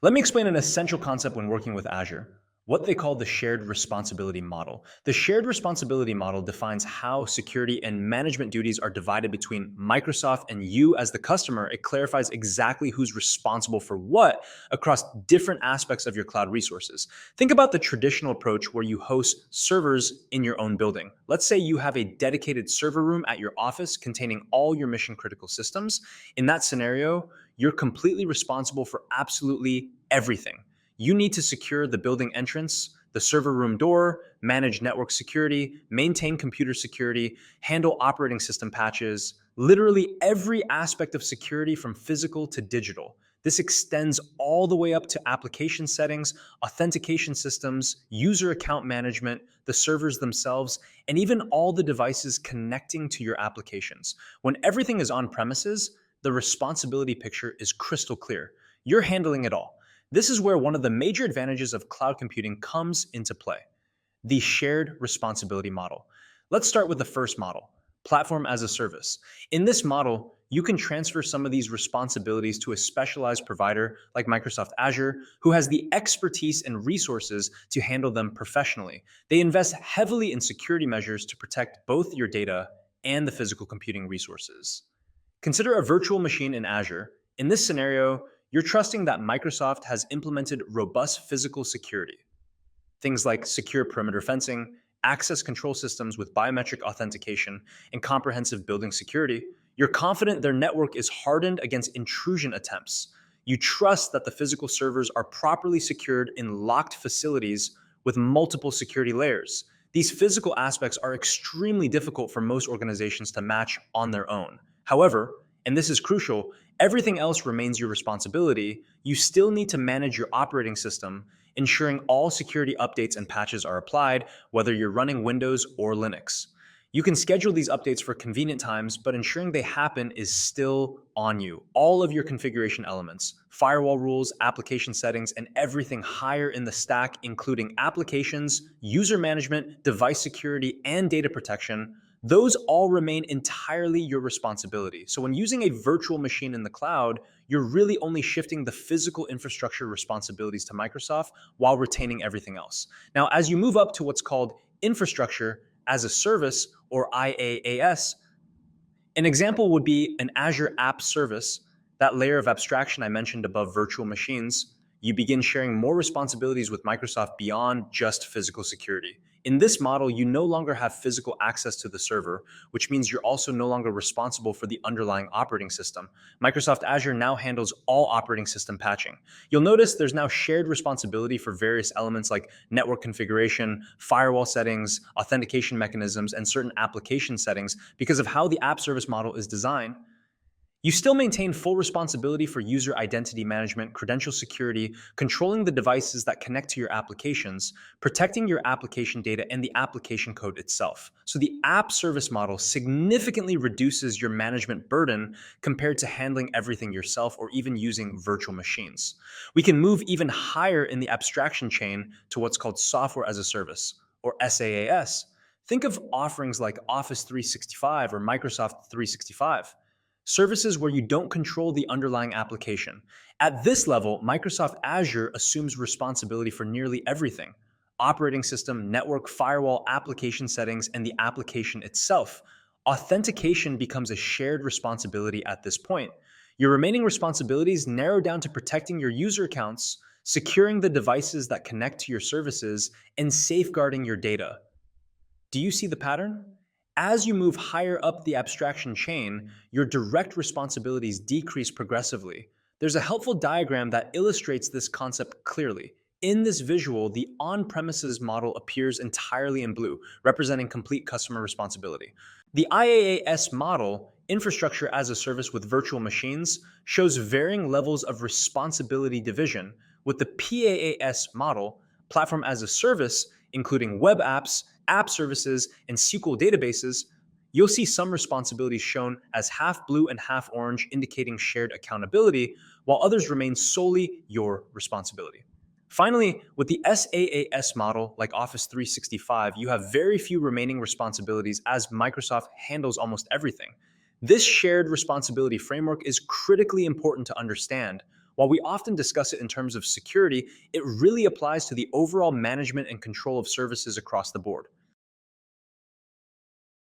Let me explain an essential concept when working with Azure, what they call the shared responsibility model. The shared responsibility model defines how security and management duties are divided between Microsoft and you as the customer. It clarifies exactly who's responsible for what across different aspects of your cloud resources. Think about the traditional approach where you host servers in your own building. Let's say you have a dedicated server room at your office containing all your mission critical systems. In that scenario, you're completely responsible for absolutely everything. You need to secure the building entrance, the server room door, manage network security, maintain computer security, handle operating system patches, literally every aspect of security from physical to digital. This extends all the way up to application settings, authentication systems, user account management, the servers themselves, and even all the devices connecting to your applications. When everything is on premises, the responsibility picture is crystal clear. You're handling it all. This is where one of the major advantages of cloud computing comes into play: the shared responsibility model. Let's start with the first model, platform as a service. In this model, you can transfer some of these responsibilities to a specialized provider like Microsoft Azure, who has the expertise and resources to handle them professionally. They invest heavily in security measures to protect both your data and the physical computing resources. Consider a virtual machine in Azure. In this scenario, you're trusting that Microsoft has implemented robust physical security. Things like secure perimeter fencing, access control systems with biometric authentication, and comprehensive building security. You're confident their network is hardened against intrusion attempts. You trust that the physical servers are properly secured in locked facilities with multiple security layers. These physical aspects are extremely difficult for most organizations to match on their own. However, and this is crucial, everything else remains your responsibility. You still need to manage your operating system, ensuring all security updates and patches are applied, whether you're running Windows or Linux. You can schedule these updates for convenient times, but ensuring they happen is still on you. All of your configuration elements, firewall rules, application settings, and everything higher in the stack, including applications, user management, device security, and data protection, those all remain entirely your responsibility. So when using a virtual machine in the cloud, you're really only shifting the physical infrastructure responsibilities to Microsoft while retaining everything else. Now, as you move up to what's called infrastructure as a service, or IaaS, an example would be an Azure App Service, that layer of abstraction I mentioned above virtual machines. You begin sharing more responsibilities with Microsoft beyond just physical security. In this model, you no longer have physical access to the server, which means you're also no longer responsible for the underlying operating system. Microsoft Azure now handles all operating system patching. You'll notice there's now shared responsibility for various elements like network configuration, firewall settings, authentication mechanisms, and certain application settings because of how the app service model is designed. You still maintain full responsibility for user identity management, credential security, controlling the devices that connect to your applications, protecting your application data, and the application code itself. So the app service model significantly reduces your management burden compared to handling everything yourself or even using virtual machines. We can move even higher in the abstraction chain to what's called software as a service, or SaaS. Think of offerings like Office 365 or Microsoft 365. Services where you don't control the underlying application. At this level, Microsoft Azure assumes responsibility for nearly everything: operating system, network, firewall, application settings, and the application itself. Authentication becomes a shared responsibility at this point. Your remaining responsibilities narrow down to protecting your user accounts, securing the devices that connect to your services, and safeguarding your data. Do you see the pattern? As you move higher up the abstraction chain, your direct responsibilities decrease progressively. There's a helpful diagram that illustrates this concept clearly. In this visual, the on-premises model appears entirely in blue, representing complete customer responsibility. The IaaS model, infrastructure as a service with virtual machines, shows varying levels of responsibility division, with the PaaS model, platform as a service, including web apps, app services, and SQL databases. You'll see some responsibilities shown as half blue and half orange, indicating shared accountability, while others remain solely your responsibility. Finally, with the SaaS model, like Office 365, you have very few remaining responsibilities as Microsoft handles almost everything. This shared responsibility framework is critically important to understand. While we often discuss it in terms of security, it really applies to the overall management and control of services across the board.